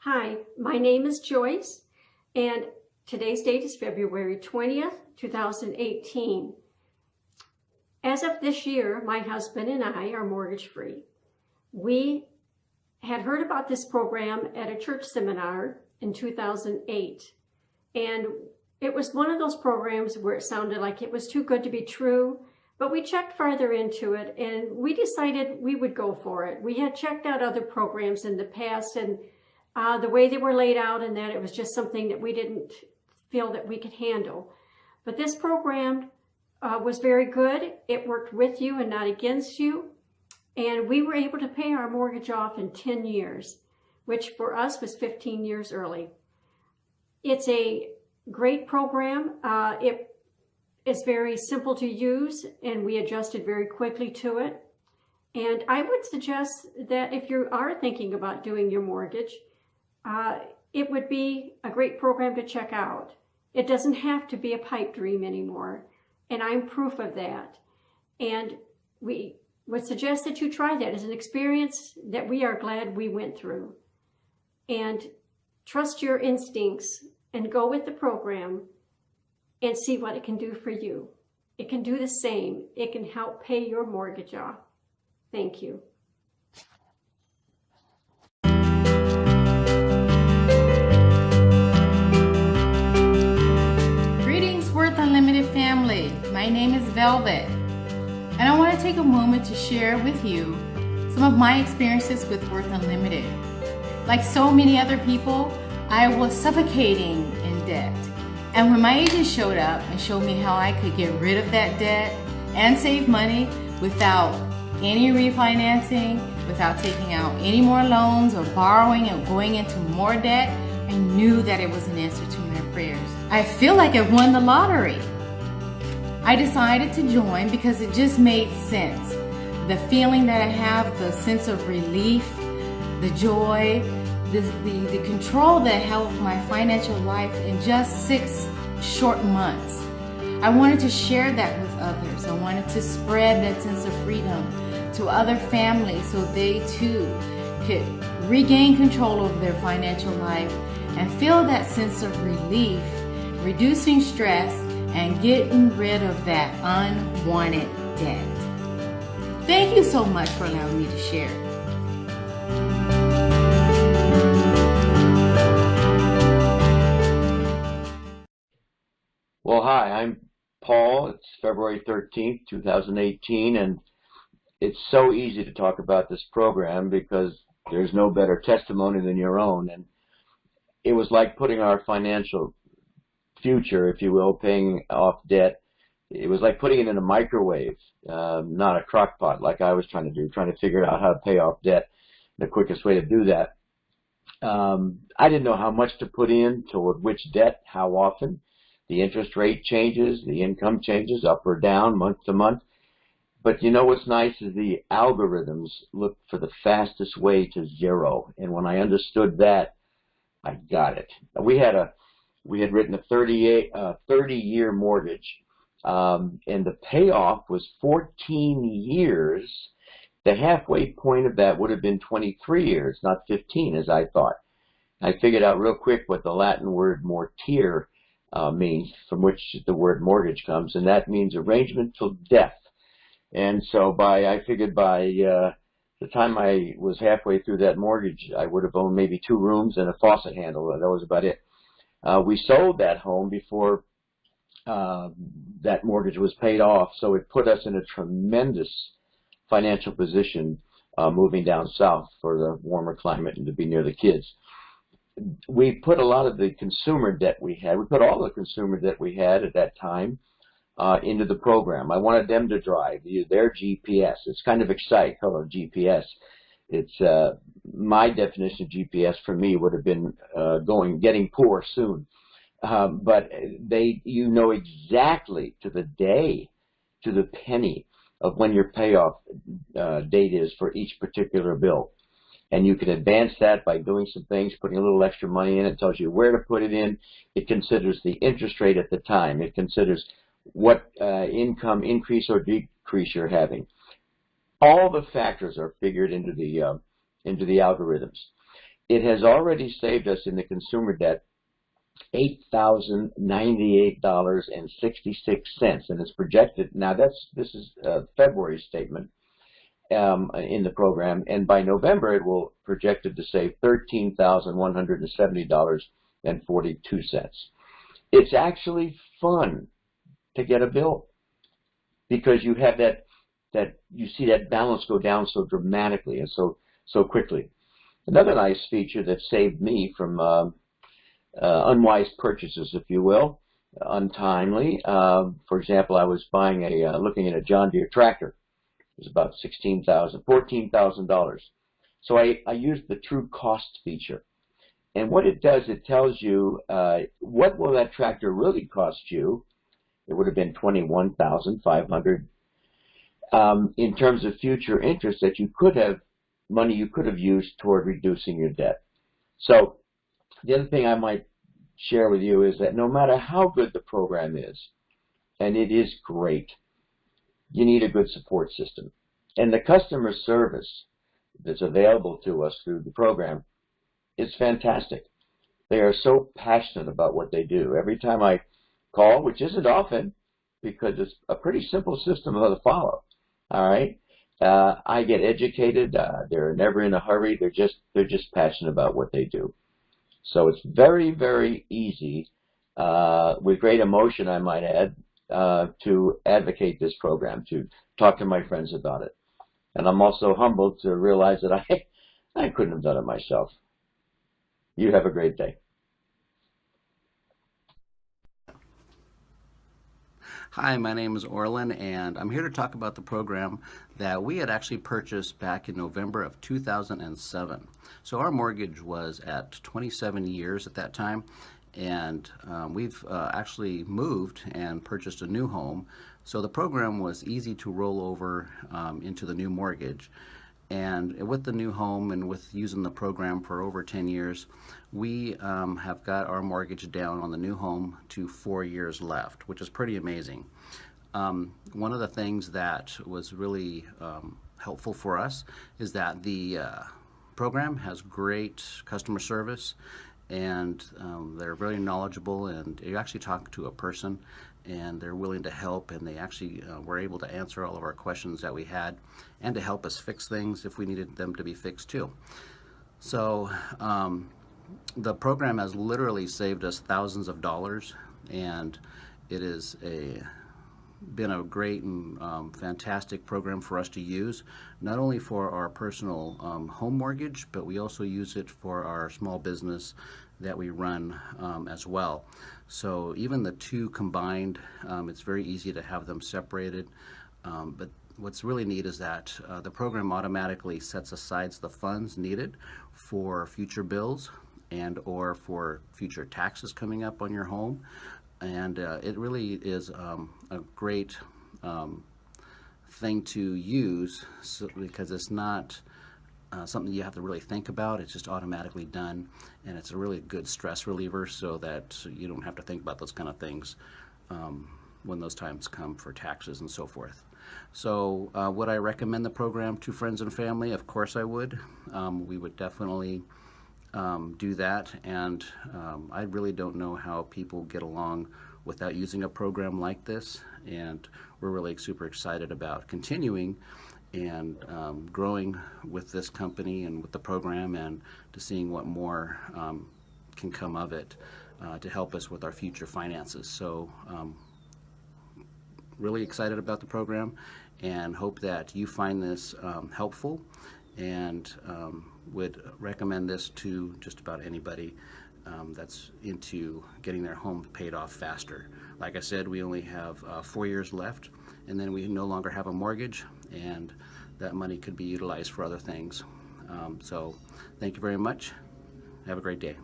Hi, my name is Joyce, and today's date is February 20th, 2018. As of this year, my husband and I are mortgage-free. We had heard about this program at a church seminar in 2008, and it was one of those programs where it sounded like it was too good to be true, but we checked further into it, and we decided we would go for it. We had checked out other programs in the past, and the way they were laid out, and that it was just something that we didn't feel that we could handle. But this program was very good. It worked with you and not against you. And we were able to pay our mortgage off in 10 years, which for us was 15 years early. It's a great program. It is very simple to use, and we adjusted very quickly to it. And I would suggest that if you are thinking about doing your mortgage, it would be a great program to check out. It doesn't have to be a pipe dream anymore, and I'm proof of that. And we would suggest that you try that as an experience that we are glad we went through. And trust your instincts and go with the program and see what it can do for you. It can do the same. It can help pay your mortgage off. Thank you. Unlimited family, my name is Velvet, and I want to take a moment to share with you some of my experiences with Worth Unlimited. Like so many other people, I was suffocating in debt, and when my agent showed up and showed me how I could get rid of that debt and save money without any refinancing, without taking out any more loans or borrowing and going into more debt, I knew that it was an answer to my prayers. I feel like I won the lottery. I decided to join because it just made sense. The feeling that I have, the sense of relief, the joy, the control that I have of my financial life in just 6 short months. I wanted to share that with others. I wanted to spread that sense of freedom to other families so they too could regain control over their financial life and feel that sense of relief, reducing stress, and getting rid of that unwanted debt. Thank you so much for allowing me to share. Well, hi, I'm Paul. It's February 13th, 2018, and it's so easy to talk about this program because there's no better testimony than your own. And it was like putting our financial future, if you will, paying off debt. It was like putting it in a microwave, not a crock pot like I was trying to do, trying to figure out how to pay off debt, the quickest way to do that. I didn't know how much to put in toward which debt, how often. The interest rate changes, the income changes up or down month to month. But you know what's nice is the algorithms look for the fastest way to zero. And when I understood that, I got it. We had written a 30-year mortgage, and the payoff was 14 years. The halfway point of that would have been 23 years, not 15, as I thought. I figured out real quick what the Latin word mortire means, from which the word mortgage comes, and that means arrangement till death. And so I figured by the time I was halfway through that mortgage, I would have owned maybe 2 rooms and a faucet handle. That was about it. We sold that home before that mortgage was paid off, so it put us in a tremendous financial position moving down south for the warmer climate and to be near the kids. We put a lot of the consumer debt we put all the consumer debt we had at that time into the program. I wanted them to drive, use their GPS. It's kind of exciting. Hello, GPS. It's my definition of GPS for me would have been getting poor soon. But you know exactly to the day, to the penny of when your payoff date is for each particular bill. And you can advance that by doing some things, putting a little extra money in. It tells you where to put it in. It considers the interest rate at the time. It considers what income increase or decrease you're having. All the factors are figured into the algorithms. It has already saved us in the consumer debt $8,098.66, and it's projected. Now this is February's statement in the program, and by November it will projected to save $13,170.42. It's actually fun to get a bill because you have that you see that balance go down so dramatically and so quickly. Another nice feature that saved me from unwise purchases, if you will, untimely. For example, I was buying looking at a John Deere tractor. It was about $14,000. So I used the true cost feature. And what it does, it tells you what will that tractor really cost you. It would have been $21,500 in terms of future interest that money you could have used toward reducing your debt. So the other thing I might share with you is that no matter how good the program is, and it is great, you need a good support system. And the customer service that's available to us through the program is fantastic. They are so passionate about what they do. Every time I call, which isn't often because it's a pretty simple system to follow, all right, I get educated. They're never in a hurry. They're just passionate about what they do. So it's very, very easy, with great emotion, I might add, to advocate this program, to talk to my friends about it. And I'm also humbled to realize that I couldn't have done it myself. You have a great day. Hi, my name is Orlin, and I'm here to talk about the program that we had actually purchased back in November of 2007. So our mortgage was at 27 years at that time, and we've actually moved and purchased a new home. So the program was easy to roll over into the new mortgage. And with the new home and with using the program for over 10 years, we have got our mortgage down on the new home to 4 years left, which is pretty amazing. One of the things that was really helpful for us is that the program has great customer service, and they're very knowledgeable, and you actually talk to a person and they're willing to help, and they actually were able to answer all of our questions that we had and to help us fix things if we needed them to be fixed too. So the program has literally saved us thousands of dollars, and it is been a great and fantastic program for us to use, not only for our personal home mortgage, but we also use it for our small business that we run as well. So even the two combined, it's very easy to have them separated, but what's really neat is that the program automatically sets aside the funds needed for future bills and or for future taxes coming up on your home. And it really is a great thing to use, because it's not something you have to really think about. It's just automatically done, and it's a really good stress reliever so that you don't have to think about those kind of things when those times come for taxes and so forth. So would I recommend the program to friends and family? Of course I would. We would definitely do that, and I really don't know how people get along without using a program like this, and we're really super excited about continuing and growing with this company and with the program, and to seeing what more can come of it to help us with our future finances. So really excited about the program, and hope that you find this helpful, and would recommend this to just about anybody that's into getting their home paid off faster. Like I said, we only have 4 years left, and then we no longer have a mortgage, and that money could be utilized for other things. So thank you very much. Have a great day.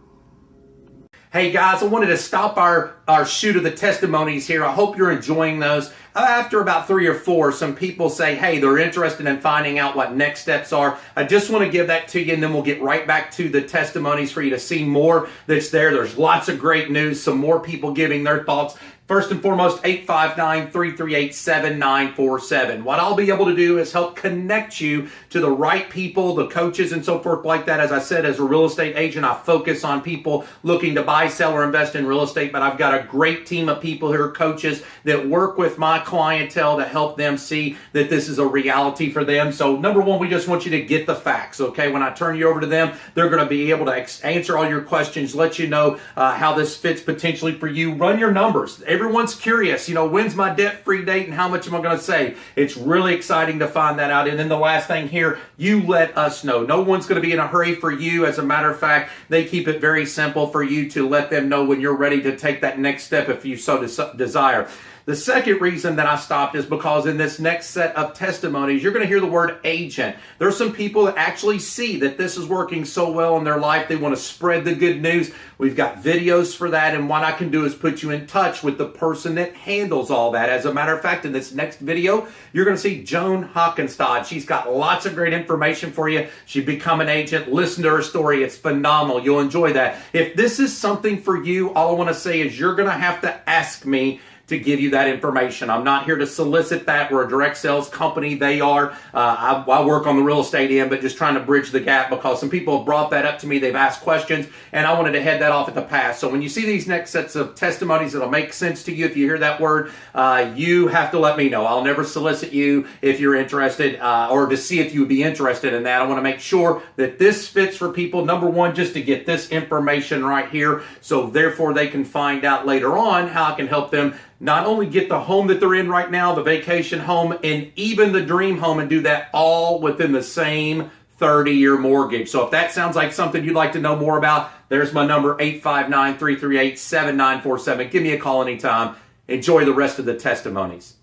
Hey guys, I wanted to stop our shoot of the testimonies here. I hope you're enjoying those. After about 3 or 4, some people say, hey, they're interested in finding out what next steps are. I just want to give that to you, and then we'll get right back to the testimonies for you to see more that's there. There's lots of great news, some more people giving their thoughts. First and foremost, 859-338-7947. What I'll be able to do is help connect you to the right people, the coaches and so forth like that. As I said, as a real estate agent, I focus on people looking to buy, sell, or invest in real estate, but I've got a great team of people who are coaches that work with my clientele to help them see that this is a reality for them. So number one, we just want you to get the facts, okay? When I turn you over to them, they're going to be able to answer all your questions, let you know how this fits potentially for you. Run your numbers. Everyone's curious, when's my debt-free date and how much am I going to save? It's really exciting to find that out. And then the last thing here, you let us know. No one's going to be in a hurry for you. As a matter of fact, they keep it very simple for you to let them know when you're ready to take that next step if you so desire. The second reason that I stopped is because in this next set of testimonies, you're going to hear the word agent. There's some people that actually see that this is working so well in their life. They want to spread the good news. We've got videos for that. And what I can do is put you in touch with the person that handles all that. As a matter of fact, in this next video, you're going to see Joan Hockenstad. She's got lots of great information for you. She's become an agent. Listen to her story. It's phenomenal. You'll enjoy that. If this is something for you, all I want to say is you're going to have to ask me to give you that information. I'm not here to solicit that. We're a direct sales company. They are. I work on the real estate end, but just trying to bridge the gap because some people have brought that up to me. They've asked questions, and I wanted to head that off at the pass. So when you see these next sets of testimonies, it'll make sense to you. If you hear that word, you have to let me know. I'll never solicit you if you're interested or to see if you would be interested in that. I want to make sure that this fits for people. Number one, just to get this information right here, so therefore they can find out later on how I can help them not only get the home that they're in right now, the vacation home, and even the dream home, and do that all within the same 30-year mortgage. So if that sounds like something you'd like to know more about, there's my number, 859-338-7947. Give me a call anytime. Enjoy the rest of the testimonies.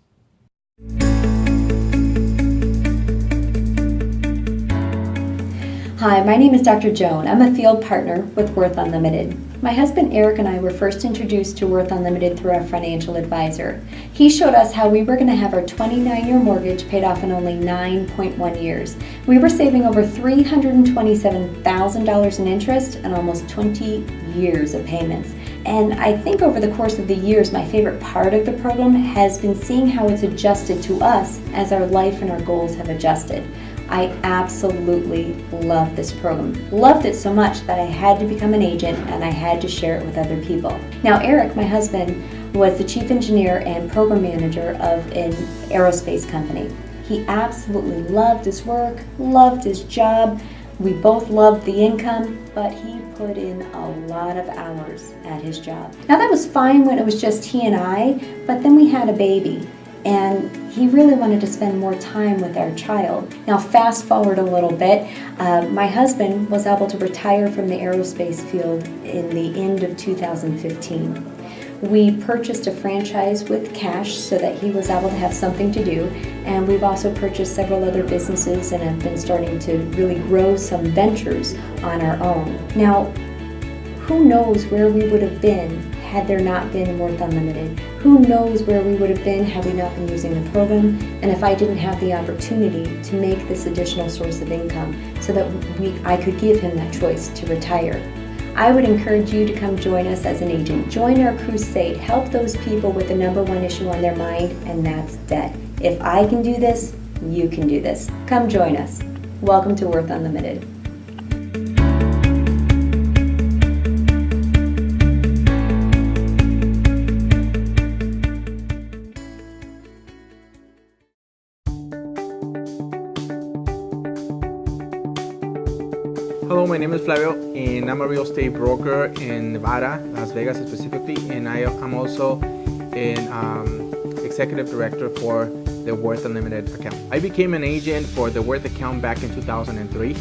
Hi, my name is Dr. Joan. I'm a field partner with Worth Unlimited. My husband Eric and I were first introduced to Worth Unlimited through our financial advisor. He showed us how we were going to have our 29-year mortgage paid off in only 9.1 years. We were saving over $327,000 in interest and almost 20 years of payments. And I think over the course of the years, my favorite part of the program has been seeing how it's adjusted to us as our life and our goals have adjusted. I absolutely love this program. Loved it so much that I had to become an agent and I had to share it with other people. Now Eric, my husband, was the chief engineer and program manager of an aerospace company. He absolutely loved his work, loved his job. We both loved the income, but he put in a lot of hours at his job. Now that was fine when it was just he and I, but then we had a baby. And he really wanted to spend more time with our child. Now fast forward a little bit, my husband was able to retire from the aerospace field in the end of 2015. We purchased a franchise with cash so that he was able to have something to do, and we've also purchased several other businesses and have been starting to really grow some ventures on our own. Now, who knows where we would have been had there not been Worth Unlimited? Who knows where we would have been had we not been using the program, and if I didn't have the opportunity to make this additional source of income so that I could give him that choice to retire. I would encourage you to come join us as an agent. Join our crusade. Help those people with the number one issue on their mind, and that's debt. If I can do this, you can do this. Come join us. Welcome to Worth Unlimited. Hello, my name is Flavio, and I'm a real estate broker in Nevada, Las Vegas specifically, and I'm also an executive director for the Worth Unlimited account. I became an agent for the Worth account back in 2003.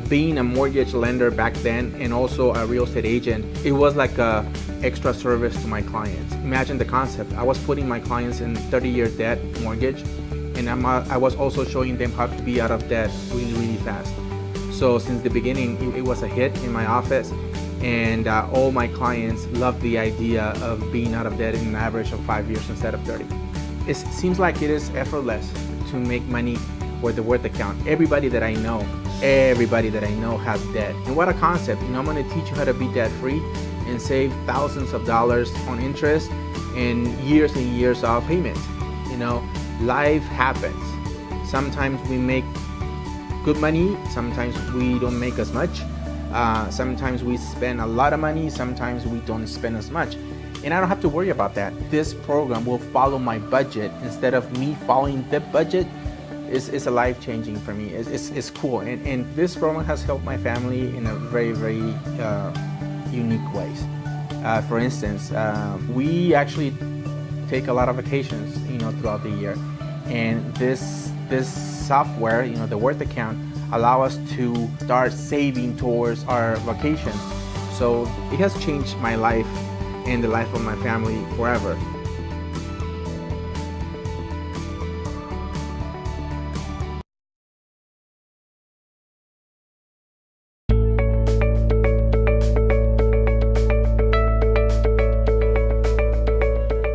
Being a mortgage lender back then and also a real estate agent, it was like a extra service to my clients. Imagine the concept. I was putting my clients in 30-year debt mortgage, and I was also showing them how to be out of debt really, really fast. So since the beginning, it was a hit in my office, and all my clients loved the idea of being out of debt in an average of 5 years instead of 30. It seems like it is effortless to make money for the Worth account. Everybody that I know has debt. And what a concept. I'm going to teach you how to be debt free and save thousands of dollars on interest and years of payments. You know, life happens. Sometimes we make good money, sometimes we don't make as much. Sometimes we spend a lot of money, sometimes we don't spend as much. And I don't have to worry about that. This program will follow my budget instead of me following the budget. It's a life-changing for me. It's cool. And this program has helped my family in a very, very unique ways. For instance, we actually take a lot of vacations, throughout the year. And this software, the Worth account, allow us to start saving towards our vacations. So it has changed my life and the life of my family forever.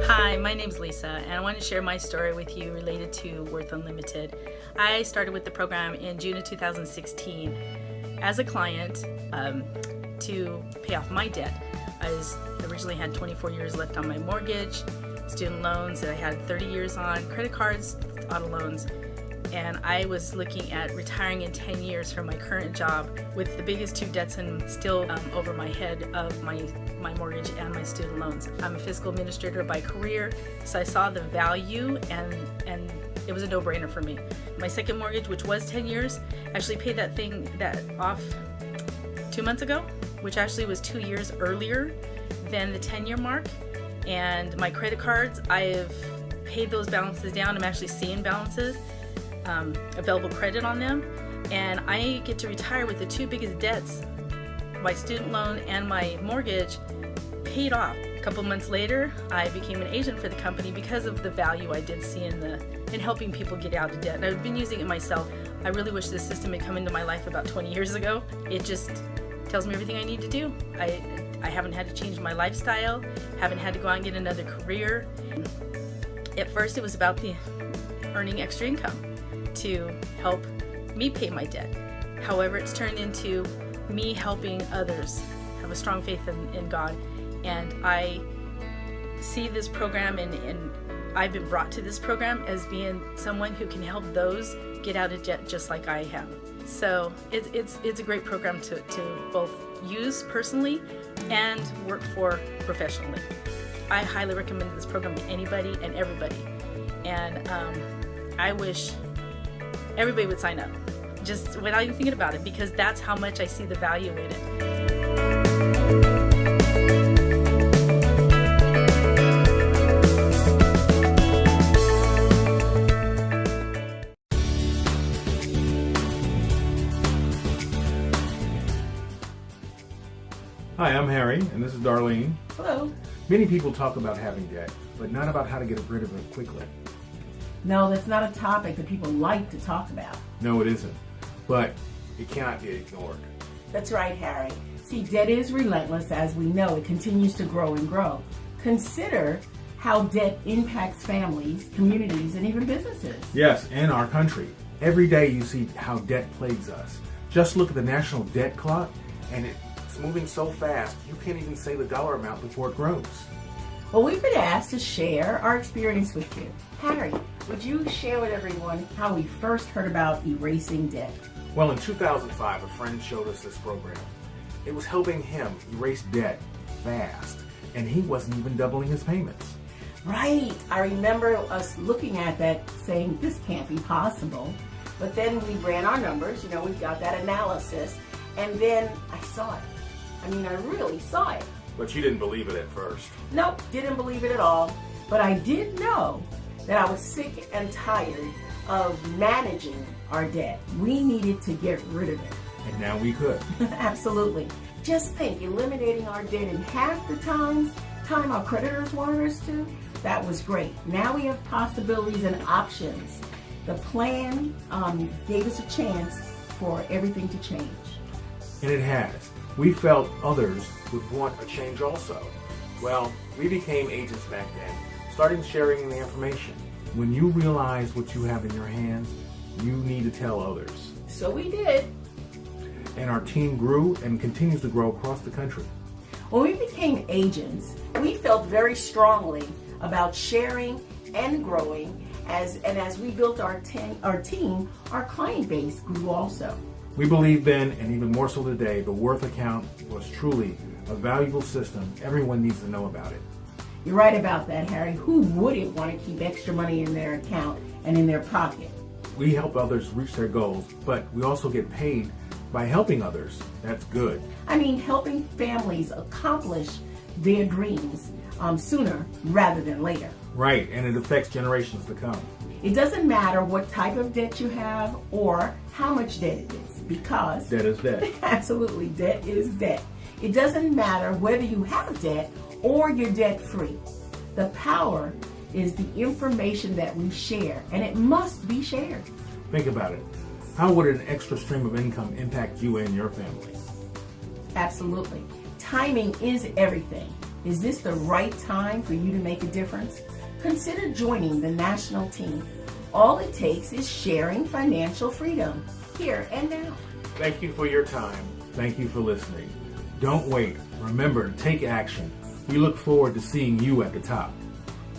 Hi, my name's Lisa, and I want to share my story with you related to Worth Unlimited. I started with the program in June of 2016 as a client to pay off my debt. I originally had 24 years left on my mortgage, student loans that I had 30 years on, credit cards, auto loans, and I was looking at retiring in 10 years from my current job with the biggest two debts and still over my head of my mortgage and my student loans. I'm a fiscal administrator by career, so I saw the value and it was a no-brainer for me. My second mortgage, which was 10 years, actually paid that off 2 months ago, which actually was 2 years earlier than the 10-year mark. And my credit cards, I have paid those balances down. I'm actually seeing balances, available credit on them, and I get to retire with the two biggest debts, my student loan and my mortgage, paid off. A couple months later, I became an agent for the company because of the value I did see in helping people get out of debt. And I've been using it myself. I really wish this system had come into my life about 20 years ago. It just tells me everything I need to do. I haven't had to change my lifestyle, haven't had to go out and get another career. At first, it was about the earning extra income to help me pay my debt. However, it's turned into me helping others have a strong faith in God. And I see this program and I've been brought to this program as being someone who can help those get out of debt just like I have. So it's a great program to both use personally and work for professionally. I highly recommend this program to anybody and everybody. And I wish everybody would sign up, just without even thinking about it, because that's how much I see the value in it. Hi, I'm Harry, and this is Darlene. Hello. Many people talk about having debt, but not about how to get rid of it quickly. No, that's not a topic that people like to talk about. No, it isn't. But it cannot be ignored. That's right, Harry. See, debt is relentless, as we know. It continues to grow and grow. Consider how debt impacts families, communities, and even businesses. Yes, and our country. Every day you see how debt plagues us. Just look at the national debt clock, and it's moving so fast, you can't even say the dollar amount before it grows. Well, we've been asked to share our experience with you. Harry, would you share with everyone how we first heard about erasing debt? Well, in 2005, a friend showed us this program. It was helping him erase debt fast, and he wasn't even doubling his payments. Right. I remember us looking at that saying, this can't be possible. But then we ran our numbers, we've got that analysis, and then I saw it. I mean, I really saw it. But you didn't believe it at first. Nope, didn't believe it at all. But I did know that I was sick and tired of managing our debt. We needed to get rid of it. And now we could. Absolutely. Just think, eliminating our debt in half the time our creditors wanted us to, that was great. Now we have possibilities and options. The plan gave us a chance for everything to change. And it has. We felt others would want a change also. Well, we became agents back then, starting sharing the information. When you realize what you have in your hands, you need to tell others. So we did. And our team grew and continues to grow across the country. When we became agents, we felt very strongly about sharing and growing. As we built our team, our client base grew also. We believe then, and even more so today, the Worth account was truly a valuable system. Everyone needs to know about it. You're right about that, Harry. Who wouldn't want to keep extra money in their account and in their pocket? We help others reach their goals, but we also get paid by helping others. That's good. I mean, helping families accomplish their dreams sooner rather than later. Right, and it affects generations to come. It doesn't matter what type of debt you have or how much debt it is, because Debt is debt. absolutely, debt is debt. It doesn't matter whether you have debt or you're debt free. The power is the information that we share, and it must be shared. Think about it. How would an extra stream of income impact you and your family? Absolutely. Timing is everything. Is this the right time for you to make a difference? Consider joining the national team. All it takes is sharing financial freedom, here and now. Thank you for your time. Thank you for listening. Don't wait. Remember to take action. We look forward to seeing you at the top.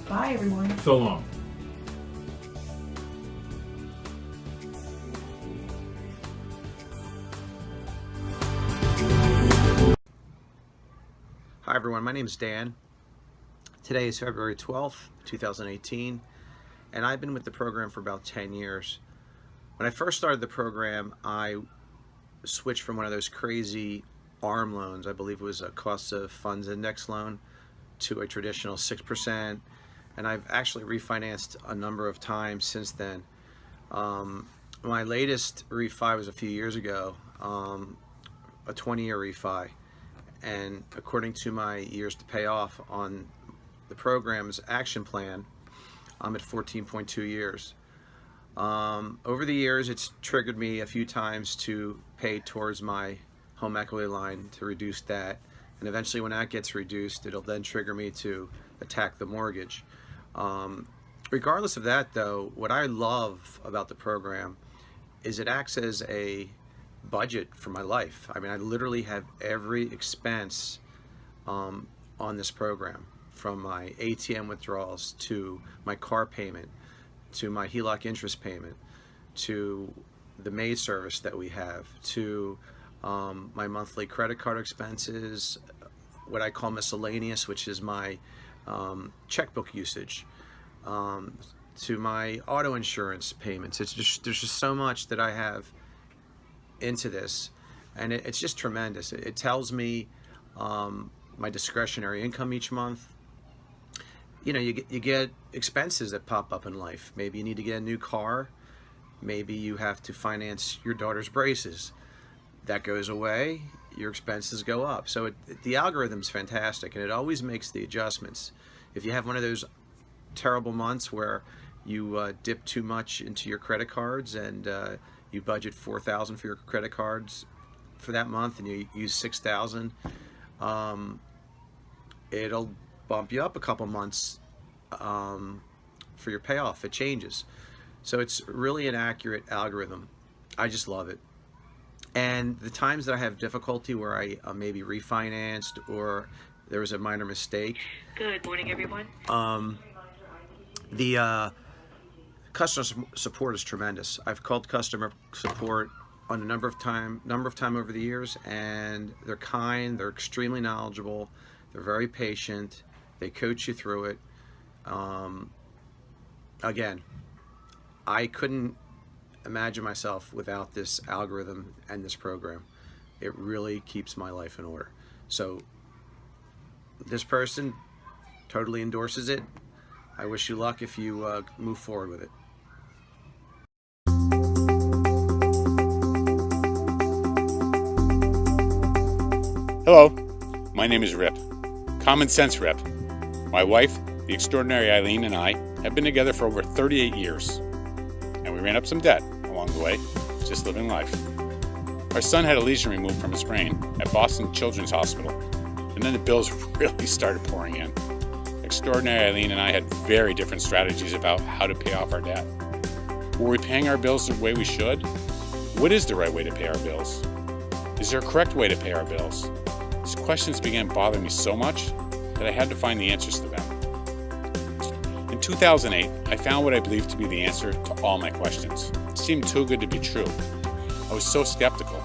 Bye, everyone. So long. Hi everyone, my name is Dan. Today is February 12th, 2018, and I've been with the program for about 10 years. When I first started the program, I switched from one of those crazy ARM loans, I believe it was a cost of funds index loan, to a traditional 6%, and I've actually refinanced a number of times since then. My latest refi was a few years ago, a 20-year refi. And according to my years to pay off on the program's action plan, I'm at 14.2 years. Over the years, it's triggered me a few times to pay towards my home equity line to reduce that. And eventually when that gets reduced, it'll then trigger me to attack the mortgage. Regardless of that though, what I love about the program is it acts as a budget for my life. I mean, I literally have every expense on this program, from my ATM withdrawals to my car payment, to my HELOC interest payment, to the maid service that we have, to my monthly credit card expenses, what I call miscellaneous, which is my checkbook usage, to my auto insurance payments. There's just so much that I have into this, and it's just tremendous. It tells me my discretionary income each month. You know, you get expenses that pop up in life. Maybe you need to get a new car. Maybe you have to finance your daughter's braces. That goes away, your expenses go up. So the algorithm's fantastic, and it always makes the adjustments. If you have one of those terrible months where you dip too much into your credit cards and you budget $4,000 for your credit cards for that month and you use $6,000, it'll bump you up a couple months for your payoff. It changes. So it's really an accurate algorithm. I just love it. And the times that I have difficulty where I maybe refinanced or there was a minor mistake. Good morning, everyone. The customer support is tremendous. I've called customer support on a number of time over the years, and they're kind, they're extremely knowledgeable, they're very patient, they coach you through it. Again, I couldn't imagine myself without this algorithm and this program. It really keeps my life in order. So this person totally endorses it. I wish you luck if you move forward with it. Hello, my name is Rip, Common Sense Rip. My wife, the extraordinary Eileen, and I have been together for over 38 years, and we ran up some debt along the way, just living life. Our son had a lesion removed from his brain at Boston Children's Hospital, and then the bills really started pouring in. Extraordinary Eileen and I had very different strategies about how to pay off our debt. Were we paying our bills the way we should? What is the right way to pay our bills? Is there a correct way to pay our bills? These questions began bothering me so much that I had to find the answers to them. 2008, I found what I believed to be the answer to all my questions. It seemed too good to be true. I was so skeptical,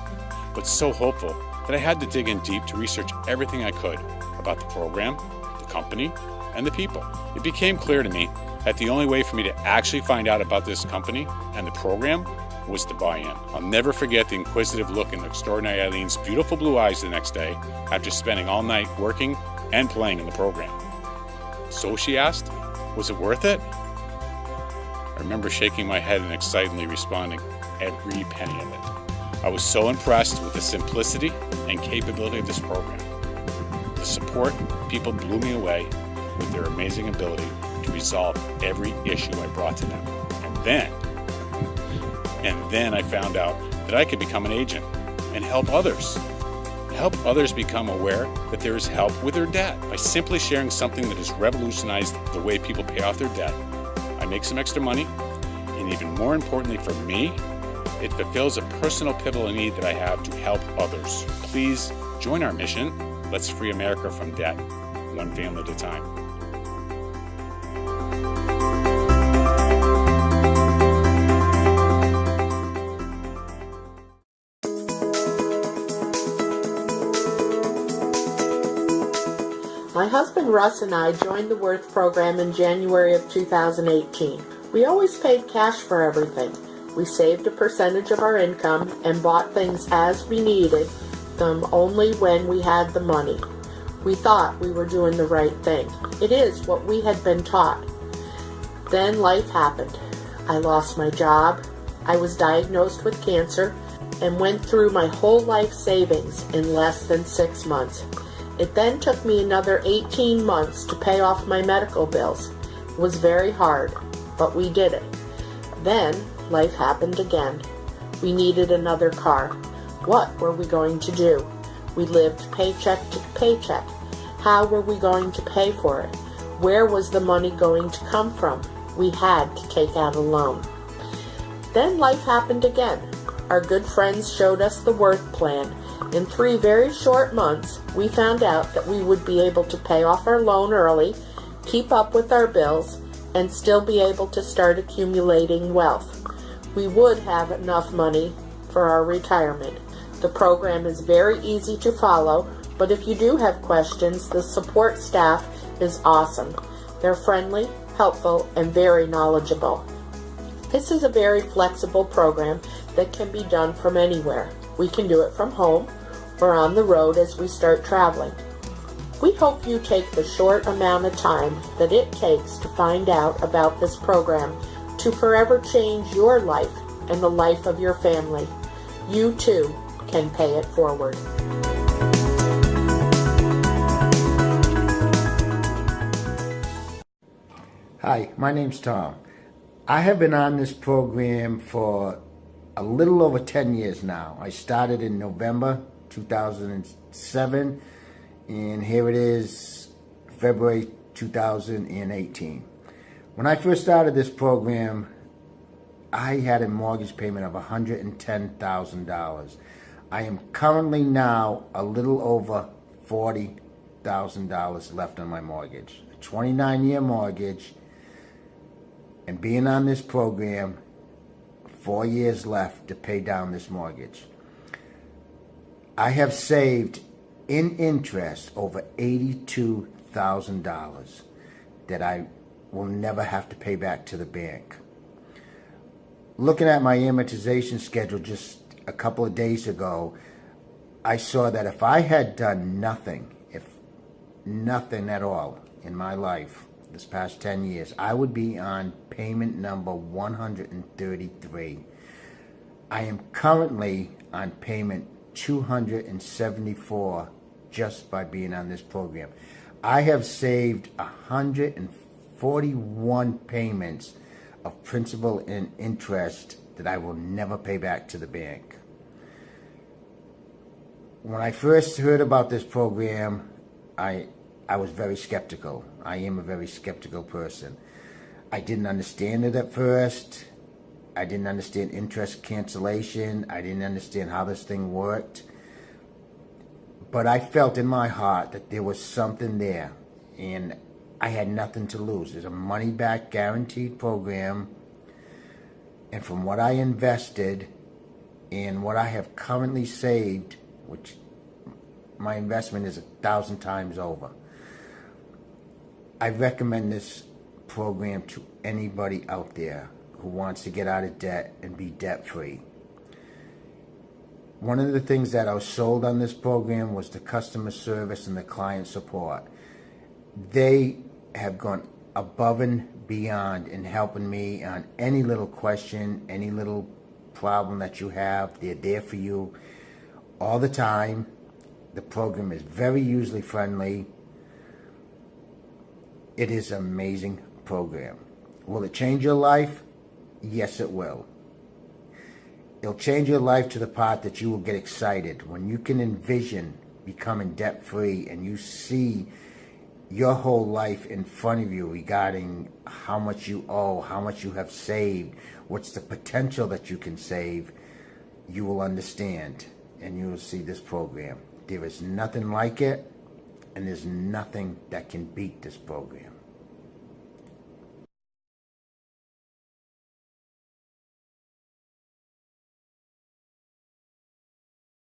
but so hopeful that I had to dig in deep to research everything I could about the program, the company, and the people. It became clear to me that the only way for me to actually find out about this company and the program was to buy in. I'll never forget the inquisitive look in Extraordinary Eileen's beautiful blue eyes the next day after spending all night working and playing in the program. So she asked, was it worth it? I remember shaking my head and excitedly responding, every penny of it. I was so impressed with the simplicity and capability of this program. The support, people blew me away with their amazing ability to resolve every issue I brought to them. And then I found out that I could become an agent and help others. Help others become aware that there is help with their debt. By simply sharing something that has revolutionized the way people pay off their debt, I make some extra money, and even more importantly for me, it fulfills a personal pivotal need that I have to help others. Please join our mission. Let's free America from debt, one family at a time. My husband Russ and I joined the Worth program in January of 2018. We always paid cash for everything. We saved a percentage of our income and bought things as we needed them only when we had the money. We thought we were doing the right thing. It is what we had been taught. Then life happened. I lost my job. I was diagnosed with cancer and went through my whole life savings in less than 6 months. It then took me another 18 months to pay off my medical bills. It was very hard, but we did it. Then life happened again. We needed another car. What were we going to do? We lived paycheck to paycheck. How were we going to pay for it? Where was the money going to come from? We had to take out a loan. Then life happened again. Our good friends showed us the Worth plan. In 3 very short months, we found out that we would be able to pay off our loan early, keep up with our bills, and still be able to start accumulating wealth. We would have enough money for our retirement. The program is very easy to follow, but if you do have questions, the support staff is awesome. They're friendly, helpful, and very knowledgeable. This is a very flexible program that can be done from anywhere. We can do it from home or on the road as we start traveling. We hope you take the short amount of time that it takes to find out about this program to forever change your life and the life of your family. You too can pay it forward. Hi, my name's Tom. I have been on this program for a little over 10 years now. I started in November 2007, and here it is, February 2018. When I first started this program, I had a mortgage payment of $110,000. I am currently now a little over $40,000 left on my mortgage. A 29-year mortgage, and being on this program, 4 years left to pay down this mortgage. I have saved in interest over $82,000 that I will never have to pay back to the bank. Looking at my amortization schedule just a couple of days ago, I saw that if I had done nothing, if nothing at all in my life this past 10 years, I would be on payment number 133. I am currently on payment 274 just by being on this program. I have saved 141 payments of principal and interest that I will never pay back to the bank. When I first heard about this program, I was very skeptical. I am a very skeptical person. I didn't understand it at first. I didn't understand interest cancellation. I didn't understand how this thing worked. But I felt in my heart that there was something there. And I had nothing to lose. It's a money-back guaranteed program. And from what I invested and what I have currently saved, which my investment is 1,000 times over, I recommend this program to anybody out there who wants to get out of debt and be debt-free. One of the things that I was sold on this program was the customer service and the client support. They have gone above and beyond in helping me on any little question, any little problem that you have. They're there for you all the time. The program is very user-friendly. It is an amazing program. Will it change your life? Yes, it will. It'll change your life to the part that you will get excited when you can envision becoming debt-free and you see your whole life in front of you regarding how much you owe, how much you have saved, what's the potential that you can save. You will understand and you will see this program. There is nothing like it, and there's nothing that can beat this program.